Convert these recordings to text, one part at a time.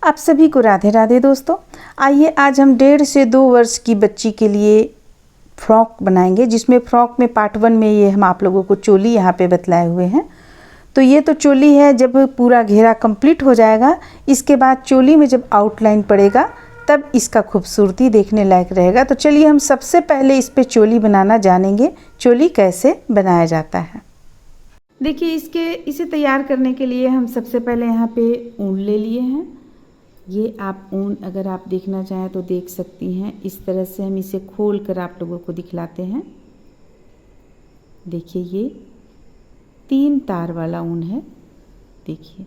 आप सभी को राधे राधे दोस्तों। आइए आज हम 1.5 से 2 वर्ष की बच्ची के लिए फ्रॉक बनाएंगे, जिसमें फ्रॉक में पार्ट 1 में ये हम आप लोगों को चोली यहाँ पे बतलाए हुए हैं। तो ये तो चोली है, जब पूरा घेरा कंप्लीट हो जाएगा इसके बाद चोली में जब आउटलाइन पड़ेगा तब इसका खूबसूरती देखने लायक रहेगा। तो चलिए हम सबसे पहले इस पे चोली बनाना जानेंगे, चोली कैसे बनाया जाता है। देखिए इसे तैयार करने के लिए हम सबसे पहले यहाँ पे ऊन ले लिए हैं। ये आप ऊन अगर आप देखना चाहें तो देख सकती हैं। इस तरह से हम इसे खोल कर आप लोगों को दिखलाते हैं। देखिए ये 3 तार वाला ऊन है। देखिए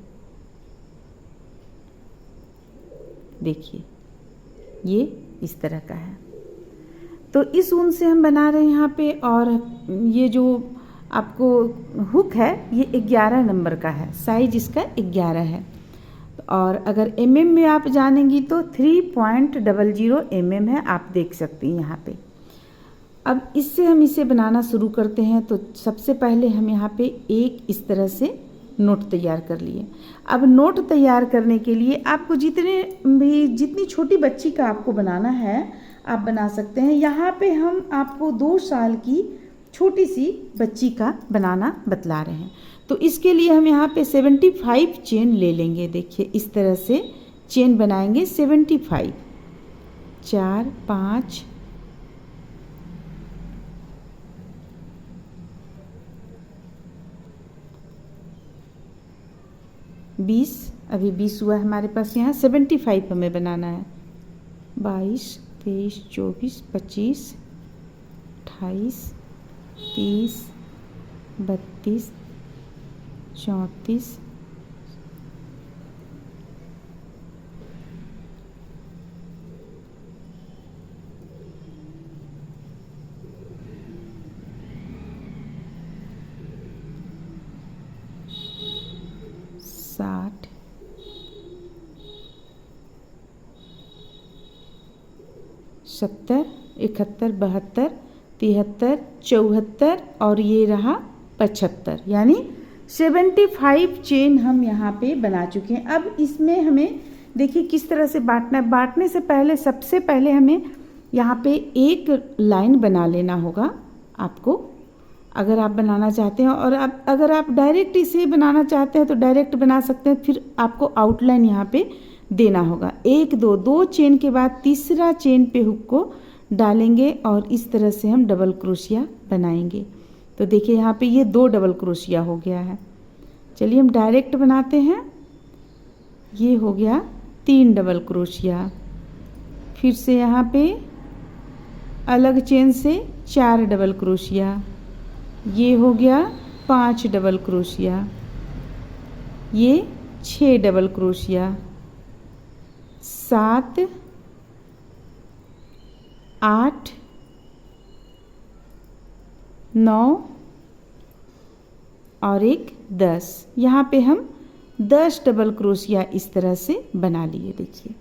ये इस तरह का है। तो इस ऊन से हम बना रहे हैं यहाँ पे। और ये जो आपको हुक है ये 11 नंबर का है, साइज इसका 11 है। और अगर mm में आप जानेंगी तो 3.00 mm है, आप देख सकती हैं यहाँ पे। अब इससे हम इसे बनाना शुरू करते हैं। तो सबसे पहले हम यहाँ पे एक इस तरह से नोट तैयार कर लिए। अब नोट तैयार करने के लिए आपको जितनी छोटी बच्ची का आपको बनाना है आप बना सकते हैं। यहाँ पे हम आपको 2 साल की छोटी सी बच्ची का बनाना बतला रहे हैं। तो इसके लिए हम यहाँ पे 75 चेन ले लेंगे। देखिए इस तरह से चेन बनाएंगे 75। 4 5 20, अभी 20 हुआ हमारे पास। यहाँ 75 हमें बनाना है। 22 23 24 25 28 30 32 34 60 70 71 72 73 74 और ये रहा 75, यानी 75 चेन हम यहाँ पे बना चुके हैं। अब इसमें हमें देखिए किस तरह से बांटना है। बांटने से पहले सबसे पहले हमें यहाँ पे एक लाइन बना लेना होगा आपको, अगर आप बनाना चाहते हैं। और अगर आप डायरेक्ट इसे बनाना चाहते हैं तो डायरेक्ट बना सकते हैं। फिर आपको आउटलाइन यहाँ पे देना होगा। 1 2 2 चेन के बाद तीसरा चेन पे हुक को डालेंगे और इस तरह से हम डबल क्रोशिया बनाएंगे। तो देखिए यहाँ पे ये 2 डबल क्रोशिया हो गया है। चलिए हम डायरेक्ट बनाते हैं। ये हो गया 3 डबल क्रोशिया। फिर से यहाँ पे अलग चेन से 4 डबल क्रोशिया। ये हो गया 5 डबल क्रोशिया। ये 6 डबल क्रोशिया। 7 8 9 और एक 10। यहाँ पे हम 10 डबल क्रोशिया इस तरह से बना लिए। देखिए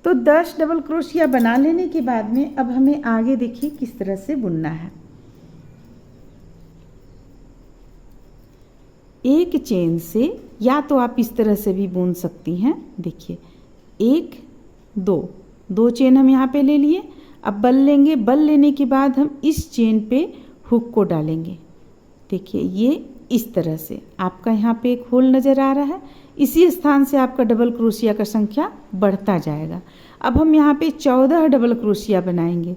तो 10 डबल क्रोशिया बना लेने के बाद में अब हमें आगे देखिए किस तरह से बुनना है। एक चेन से या तो आप इस तरह से भी बुन सकती हैं। देखिए 1 2 चेन हम यहाँ पे ले लिए। अब बल लेंगे। बल लेने के बाद हम इस चेन पे हुक को डालेंगे। देखिए ये इस तरह से आपका यहाँ पे एक होल नज़र आ रहा है। इसी स्थान से आपका डबल क्रोशिया का संख्या बढ़ता जाएगा। अब हम यहाँ पे 14 डबल क्रोशिया बनाएंगे।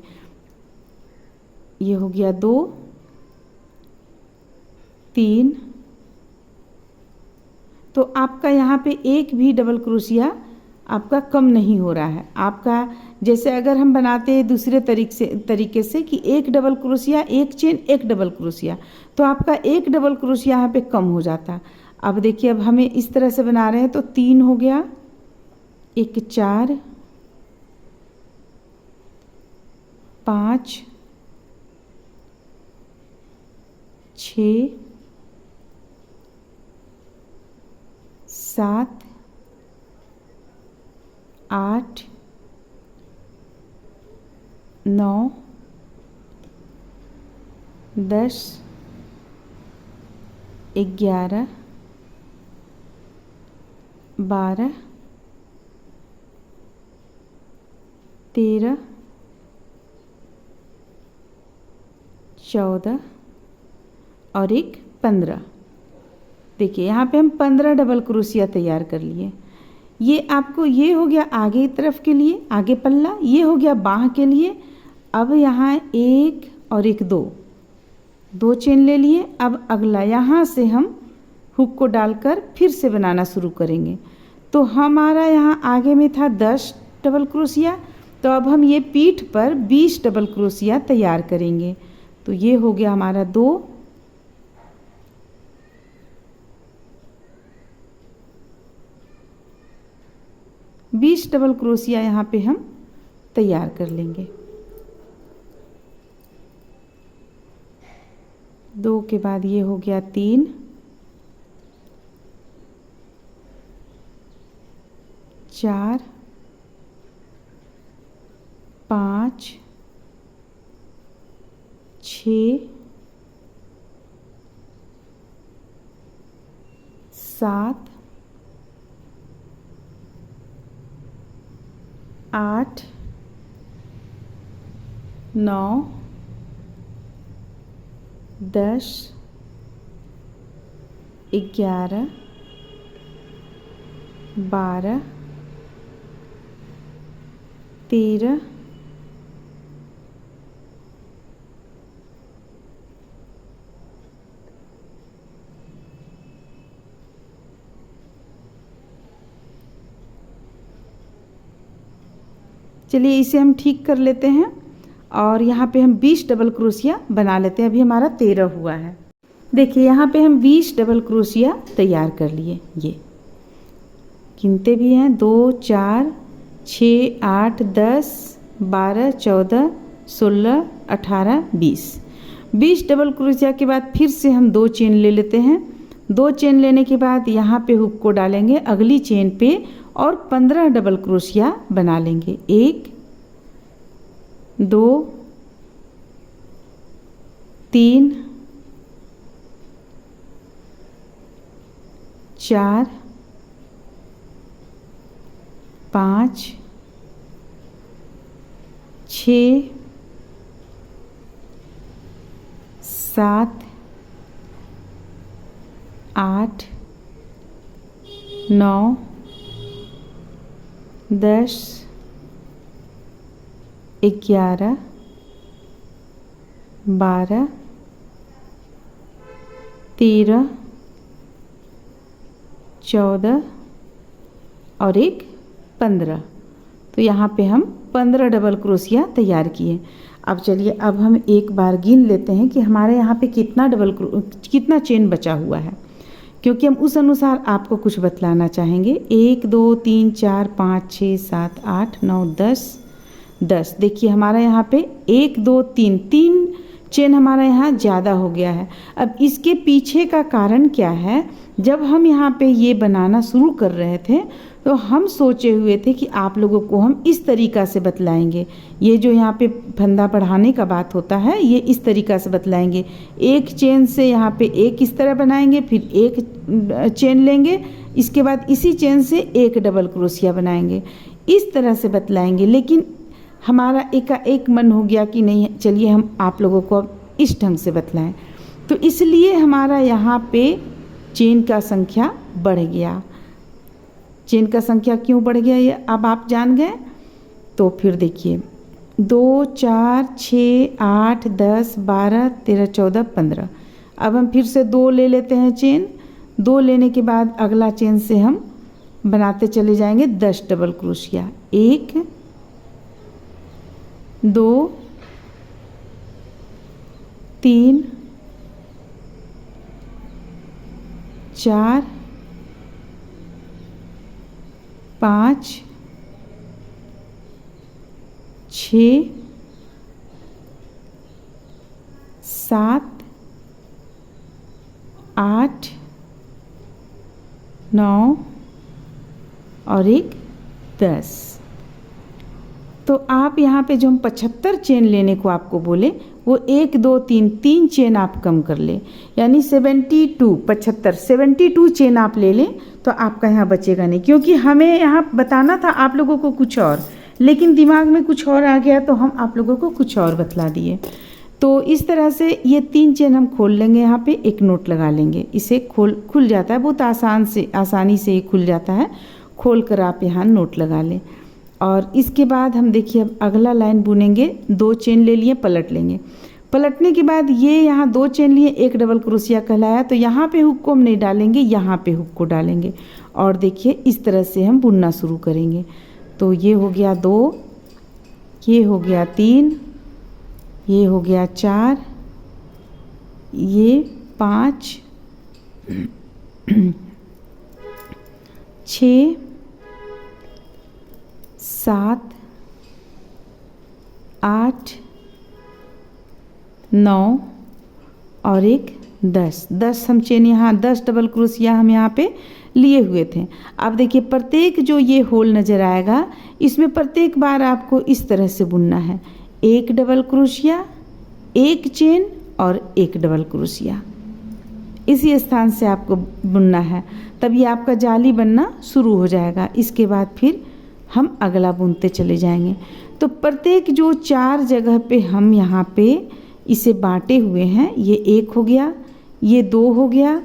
ये हो गया 2 3। तो आपका यहाँ पे एक भी डबल क्रोशिया आपका कम नहीं हो रहा है। आपका जैसे अगर हम बनाते हैं दूसरे तरीके से कि एक डबल क्रोशिया एक चेन एक डबल क्रोशिया, तो आपका एक डबल क्रोशिया यहाँ पे कम हो जाता। अब देखिए अब हमें इस तरह से बना रहे हैं तो 3 हो गया, एक 4 5 6 7 8 9 10 11 12 13, 14 और एक 15। देखिए यहाँ पे हम 15 डबल क्रोशिया तैयार कर लिए। ये आपको ये हो गया आगे तरफ के लिए, आगे पल्ला, ये हो गया बाँह के लिए। अब यहाँ एक और एक दो चेन ले लिए। अब अगला यहाँ से हम हुक को डालकर फिर से बनाना शुरू करेंगे। तो हमारा यहाँ आगे में था 10 डबल क्रोशिया, तो अब हम ये पीठ पर 20 डबल क्रोशिया तैयार करेंगे। तो ये हो गया हमारा 2, 20 डबल क्रोशिया यहाँ पे हम तैयार कर लेंगे। 2 के बाद ये हो गया 3, 4, 5, 6, 7, 8, 9, 10, 11, 12, 13, 'चलिए इसे हम ठीक कर लेते हैं और यहाँ पे हम 20 डबल क्रोशिया बना लेते हैं। अभी हमारा 13 हुआ है। देखिए यहाँ पे हम 20 डबल क्रोशिया तैयार कर लिए। ये गिनते भी हैं 2, 4, 6, 8, 10, 12, 14, 16, 18, 20। 20 डबल क्रोशिया के बाद फिर से हम 2 चेन ले लेते हैं। 2 चेन लेने के बाद यहाँ पे हुक को डालेंगे अगली चेन पे और 15 डबल क्रोशिया बना लेंगे। 1, 2, 3, 4, 5, 6, 7, 8, 9, 10, 11, 12, 13, 14 और एक 15। तो यहाँ पे हम 15 डबल क्रोशिया तैयार किए। अब चलिए अब हम एक बार गिन लेते हैं कि हमारे यहाँ पे कितना चेन बचा हुआ है, क्योंकि हम उस अनुसार आपको कुछ बतलाना चाहेंगे। 1, 2, 3, 4, 5, 6, 7, 8, 9, 10। देखिए हमारा यहाँ पे 1, 2, 3 चेन हमारा यहाँ ज़्यादा हो गया है। अब इसके पीछे का कारण क्या है, जब हम यहाँ पे ये बनाना शुरू कर रहे थे तो हम सोचे हुए थे कि आप लोगों को हम इस तरीक़ा से बतलाएंगे। ये जो यहाँ पे फंदा बढ़ाने का बात होता है ये इस तरीक़ा से बतलाएंगे। एक चेन से यहाँ पे एक इस तरह बनाएंगे, फिर एक चेन लेंगे, इसके बाद इसी चेन से एक डबल क्रोशिया बनाएंगे, इस तरह से बतलाएंगे। लेकिन हमारा एक मन हो गया कि नहीं चलिए हम आप लोगों को अब इस ढंग से बतलाएं, तो इसलिए हमारा यहाँ पे चेन का संख्या बढ़ गया। चेन का संख्या क्यों बढ़ गया ये अब आप जान गए। तो फिर देखिए 2, 4, 6, 8, 10, 12, 13, 14, 15। अब हम फिर से 2 ले लेते हैं चेन। 2 लेने के बाद अगला चेन से हम बनाते चले जाएंगे 10 डबल क्रोशिया। 1, 2, 3, 4, 5, 6, 7, 8, 9 और एक 10। तो आप यहाँ पे जो हम 75 चेन लेने को आपको बोले वो 1, 2, 3 चेन आप कम कर ले, यानी 72 चेन आप ले लें तो आपका यहाँ बचेगा नहीं, क्योंकि हमें यहाँ बताना था आप लोगों को कुछ और, लेकिन दिमाग में कुछ और आ गया तो हम आप लोगों को कुछ और बतला दिए। तो इस तरह से ये 3 चेन हम खोल लेंगे, यहाँ पे एक नोट लगा लेंगे, इसे खुल जाता है, बहुत आसानी से ये खुल जाता है। खोल कर आप यहाँ नोट लगा लें। और इसके बाद हम देखिए अब अगला लाइन बुनेंगे। 2 चेन ले लिए, पलट लेंगे। पलटने के बाद ये यहाँ 2 चेन लिए, एक डबल क्रोशिया कहलाया, तो यहाँ पे हुक को हम नहीं डालेंगे, यहाँ पे हुक को डालेंगे। और देखिए इस तरह से हम बुनना शुरू करेंगे। तो ये हो गया 2, ये हो गया 3, ये हो गया 4, ये 5, 6, 7, 8, 9 और एक 10 हम चेन यहाँ 10 डबल क्रोशिया हम यहाँ पे लिए हुए थे। अब देखिए प्रत्येक जो ये होल नज़र आएगा, इसमें प्रत्येक बार आपको इस तरह से बुनना है। 1 डबल क्रोशिया, 1 चेन और 1 डबल क्रोशिया, इसी स्थान से आपको बुनना है, तब ये आपका जाली बनना शुरू हो जाएगा। इसके बाद फिर हम अगला बुनते चले जाएंगे। तो प्रत्येक जो 4 जगह पे हम यहाँ पे इसे बांटे हुए हैं, ये 1 हो गया, ये 2 हो गया,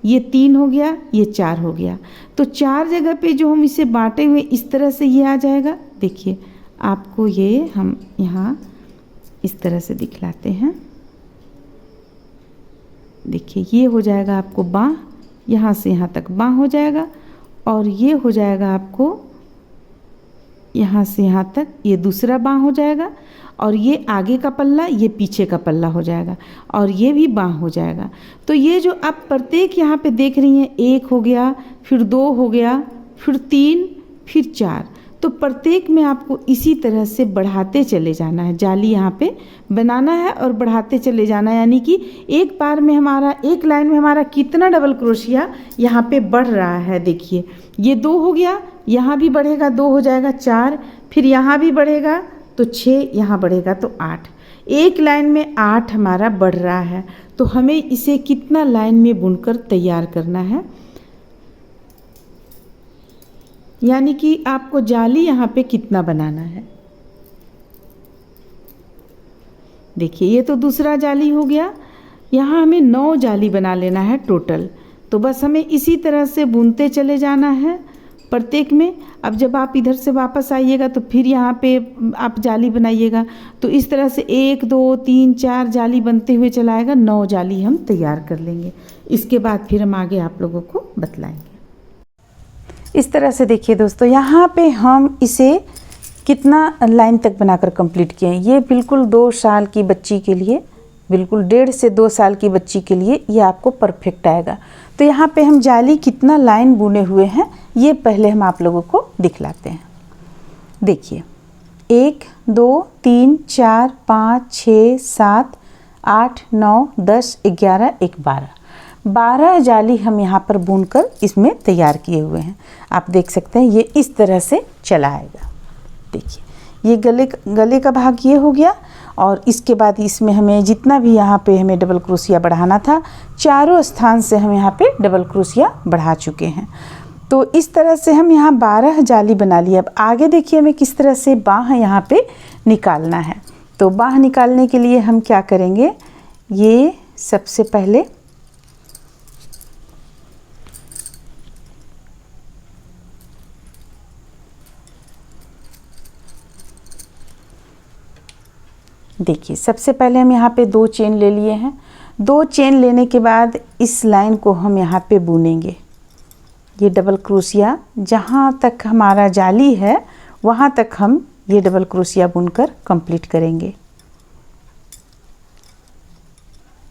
ये 3 हो गया, ये 4 हो गया। तो 4 जगह पे जो हम इसे बांटे हुए इस तरह से ये आ जाएगा। देखिए आपको ये हम यहाँ इस तरह से दिखलाते हैं। देखिए ये हो जाएगा आपको बाँह, यहाँ से यहाँ तक बाँह हो जाएगा, और ये हो जाएगा आपको यहाँ से यहाँ तक ये दूसरा बाँह हो जाएगा, और ये आगे का पल्ला, ये पीछे का पल्ला हो जाएगा, और ये भी बाँह हो जाएगा। तो ये जो आप प्रत्येक यहाँ पे देख रही हैं, 1 हो गया, फिर 2 हो गया, फिर 3, फिर 4, तो प्रत्येक में आपको इसी तरह से बढ़ाते चले जाना है। जाली यहाँ पे बनाना है और बढ़ाते चले जाना है, यानी कि एक बार में हमारा एक लाइन में हमारा कितना डबल क्रोशिया यहाँ पे बढ़ रहा है। देखिए ये 2 हो गया, यहाँ भी बढ़ेगा, 2 हो जाएगा 4, फिर यहाँ भी बढ़ेगा तो 6, यहाँ बढ़ेगा तो 8। एक लाइन में 8 हमारा बढ़ रहा है। तो हमें इसे कितना लाइन में बुनकर तैयार करना है, यानी कि आपको जाली यहाँ पे कितना बनाना है। देखिए ये तो दूसरा जाली हो गया, यहाँ हमें 9 जाली बना लेना है टोटल। तो बस हमें इसी तरह से बुनते चले जाना है प्रत्येक में। अब जब आप इधर से वापस आइएगा तो फिर यहाँ पे आप जाली बनाइएगा। तो इस तरह से 1 2 3 4 जाली बनते हुए चला आएगा, 9 जाली हम तैयार कर लेंगे। इसके बाद फिर हम आगे आप लोगों को बतलाएंगे। इस तरह से देखिए दोस्तों, यहाँ पे हम इसे कितना लाइन तक बनाकर कंप्लीट किए हैं। ये बिल्कुल 2 साल की बच्ची के लिए, बिल्कुल 1.5 से 2 साल की बच्ची के लिए ये आपको परफेक्ट आएगा। तो यहाँ पे हम जाली कितना लाइन बुने हुए हैं ये पहले हम आप लोगों को दिखलाते हैं। देखिए 1 2 3 4 5 6 7 8 9 10 11 1 12 जाली हम यहाँ पर बुनकर इसमें तैयार किए हुए हैं। आप देख सकते हैं ये इस तरह से चला आएगा। देखिए ये गले का भाग ये हो गया, और इसके बाद इसमें हमें जितना भी यहाँ पे हमें डबल क्रोशिया बढ़ाना था, चारों स्थान से हम यहाँ पे डबल क्रोशिया बढ़ा चुके हैं। तो इस तरह से हम यहाँ 12 जाली बना लिए। अब आगे देखिए हमें किस तरह से बाँह यहाँ पे निकालना है। तो बाँह निकालने के लिए हम क्या करेंगे, ये सबसे पहले देखिए सबसे पहले हम यहाँ पे 2 चेन ले लिए हैं। 2 चेन लेने के बाद इस लाइन को हम यहाँ पे बुनेंगे। ये डबल क्रोशिया जहाँ तक हमारा जाली है वहाँ तक हम ये डबल क्रोशिया बुनकर कंप्लीट करेंगे।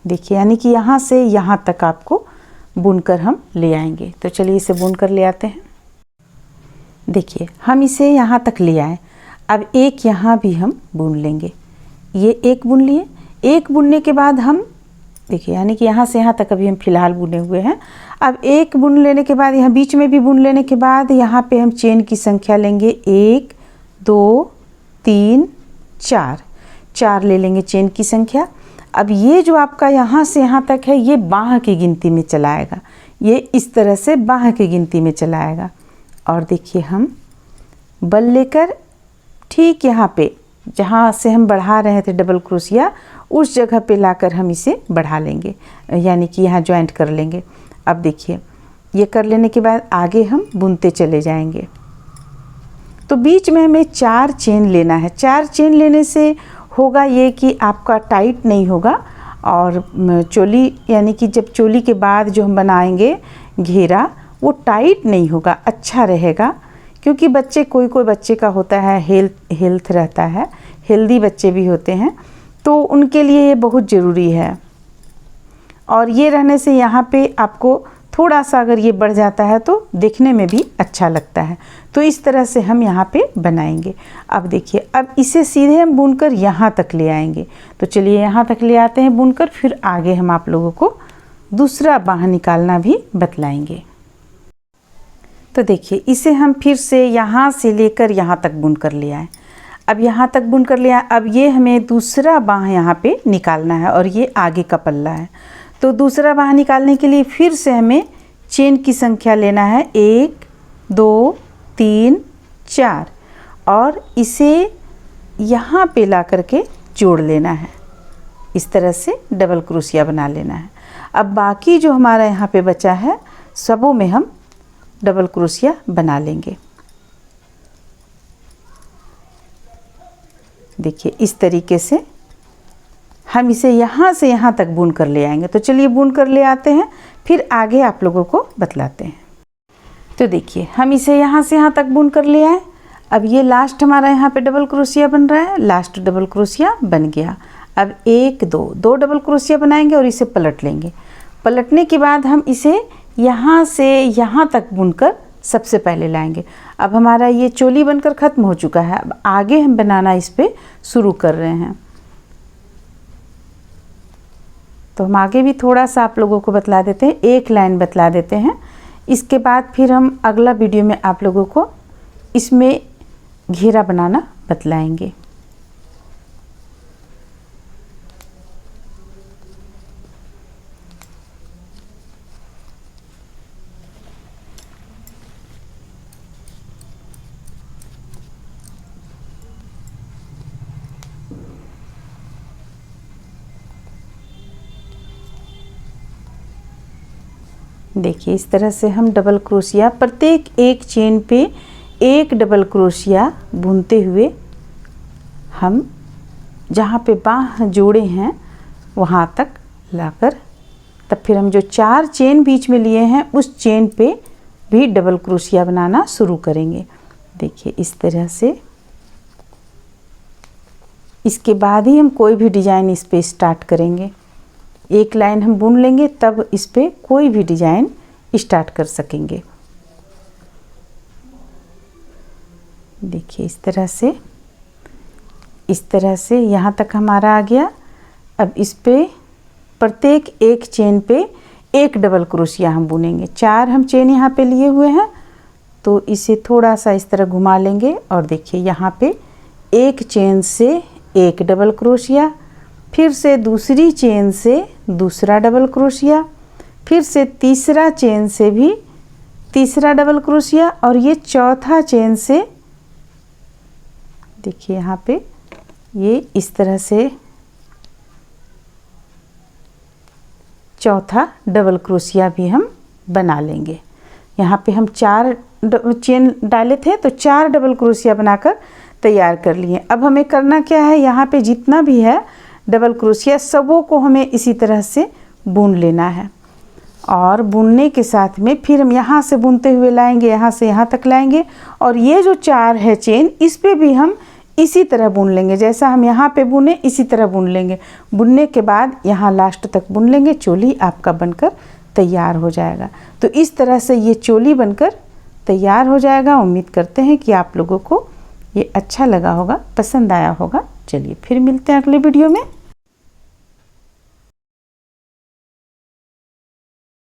देखिए यानी कि यहाँ से यहाँ तक आपको बुनकर हम ले आएंगे। तो चलिए इसे बुनकर ले आते हैं। देखिए हम इसे यहाँ तक ले आए। अब एक यहाँ भी हम बुन लेंगे। ये एक बुन लिए। एक बुनने के बाद हम देखिए यानी कि यहाँ से यहाँ तक अभी हम फिलहाल बुने हुए हैं। अब एक बुन लेने के बाद यहाँ बीच में भी बुन लेने के बाद यहाँ पे हम चेन की संख्या लेंगे 1 2 3 4 ले लेंगे चेन की संख्या। अब ये जो आपका यहाँ से यहाँ तक है ये बाँह की गिनती में चला आएगा। ये इस तरह से बाँह की गिनती में चला आएगा। और देखिए हम बल लेकर ठीक यहाँ पे जहाँ से हम बढ़ा रहे थे डबल क्रोशिया, उस जगह पे लाकर हम इसे बढ़ा लेंगे, यानी कि यहाँ ज्वाइंट कर लेंगे। अब देखिए ये कर लेने के बाद आगे हम बुनते चले जाएंगे। तो बीच में हमें 4 चेन लेना है। 4 चेन लेने से होगा ये कि आपका टाइट नहीं होगा, और चोली यानी कि जब चोली के बाद जो हम बनाएंगे घेरा, वो टाइट नहीं होगा, अच्छा रहेगा। क्योंकि बच्चे कोई बच्चे का होता है हेल्थ रहता है, हेल्दी बच्चे भी होते हैं, तो उनके लिए ये बहुत ज़रूरी है। और ये रहने से यहाँ पे आपको थोड़ा सा अगर ये बढ़ जाता है तो देखने में भी अच्छा लगता है। तो इस तरह से हम यहाँ पे बनाएंगे। अब देखिए, अब इसे सीधे हम बुनकर यहाँ तक ले आएंगे। तो चलिए यहाँ तक ले आते हैं बुनकर, फिर आगे हम आप लोगों को दूसरा बाँह निकालना भी बतलाएंगे। तो देखिए इसे हम फिर से यहाँ से लेकर यहाँ तक बुनकर ले आए। अब यहाँ तक बुनकर ले आए। अब ये हमें दूसरा बाँह यहाँ पे निकालना है, और ये आगे का पल्ला है। तो दूसरा बाँह निकालने के लिए फिर से हमें चेन की संख्या लेना है 1 2 3 4, और इसे यहाँ पे ला करके जोड़ लेना है। इस तरह से डबल क्रोशिया बना लेना है। अब बाकी जो हमारा यहाँ पे बचा है, सबों में हम डबल क्रोशिया बना लेंगे। देखिए इस तरीके से हम इसे यहाँ से यहाँ तक बुन कर ले आएंगे। तो चलिए बुन कर ले आते हैं, फिर आगे आप लोगों को बतलाते हैं। तो देखिए हम इसे यहाँ से यहाँ तक बुन कर ले आए। अब ये लास्ट हमारा यहाँ पे डबल क्रोशिया बन रहा है। लास्ट डबल क्रोशिया बन गया। अब 1 2 डबल क्रोशिया बनाएंगे और इसे पलट लेंगे। पलटने के बाद हम इसे यहाँ से यहाँ तक बुनकर सबसे पहले लाएंगे। अब हमारा ये चोली बनकर ख़त्म हो चुका है। अब आगे हम बनाना इस पे शुरू कर रहे हैं। तो हम आगे भी थोड़ा सा आप लोगों को बतला देते हैं, एक लाइन बतला देते हैं। इसके बाद फिर हम अगला वीडियो में आप लोगों को इसमें घेरा बनाना बतलाएंगे। देखिए इस तरह से हम डबल क्रोशिया, प्रत्येक एक चेन पे एक डबल क्रोशिया बुनते हुए हम जहाँ पे बाँह जोड़े हैं वहाँ तक लाकर, तब फिर हम जो 4 चेन बीच में लिए हैं उस चेन पे भी डबल क्रोशिया बनाना शुरू करेंगे। देखिए इस तरह से। इसके बाद ही हम कोई भी डिज़ाइन इस पे स्टार्ट करेंगे। एक लाइन हम बुन लेंगे, तब इस पे कोई भी डिज़ाइन स्टार्ट कर सकेंगे। देखिए इस तरह से यहाँ तक हमारा आ गया। अब इस पे प्रत्येक एक चेन पे एक डबल क्रोशिया हम बुनेंगे। 4 हम चेन यहाँ पे लिए हुए हैं, तो इसे थोड़ा सा इस तरह घुमा लेंगे और देखिए यहाँ पे एक चेन से एक डबल क्रोशिया, फिर से दूसरी चेन से दूसरा डबल क्रोशिया, फिर से तीसरा चेन से भी तीसरा डबल क्रोशिया, और ये चौथा चेन से देखिए यहाँ पे ये इस तरह से चौथा डबल क्रोशिया भी हम बना लेंगे। यहाँ पे हम 4 चेन डाले थे, तो 4 डबल क्रोशिया बनाकर तैयार कर लिए। अब हमें करना क्या है, यहाँ पे जितना भी है डबल क्रोशिया सबों को हमें इसी तरह से बुन लेना है। और बुनने के साथ में फिर हम यहाँ से बुनते हुए लाएंगे, यहाँ से यहाँ तक लाएंगे, और ये जो 4 है चेन, इस पे भी हम इसी तरह बुन लेंगे। जैसा हम यहाँ पे बुने इसी तरह बुन लेंगे। बुनने के बाद यहाँ लास्ट तक बुन लेंगे। चोली आपका बनकर तैयार हो जाएगा। तो इस तरह से ये चोली बनकर तैयार हो जाएगा। उम्मीद करते हैं कि आप लोगों को ये अच्छा लगा होगा, पसंद आया होगा। चलिए फिर मिलते हैं अगले वीडियो में।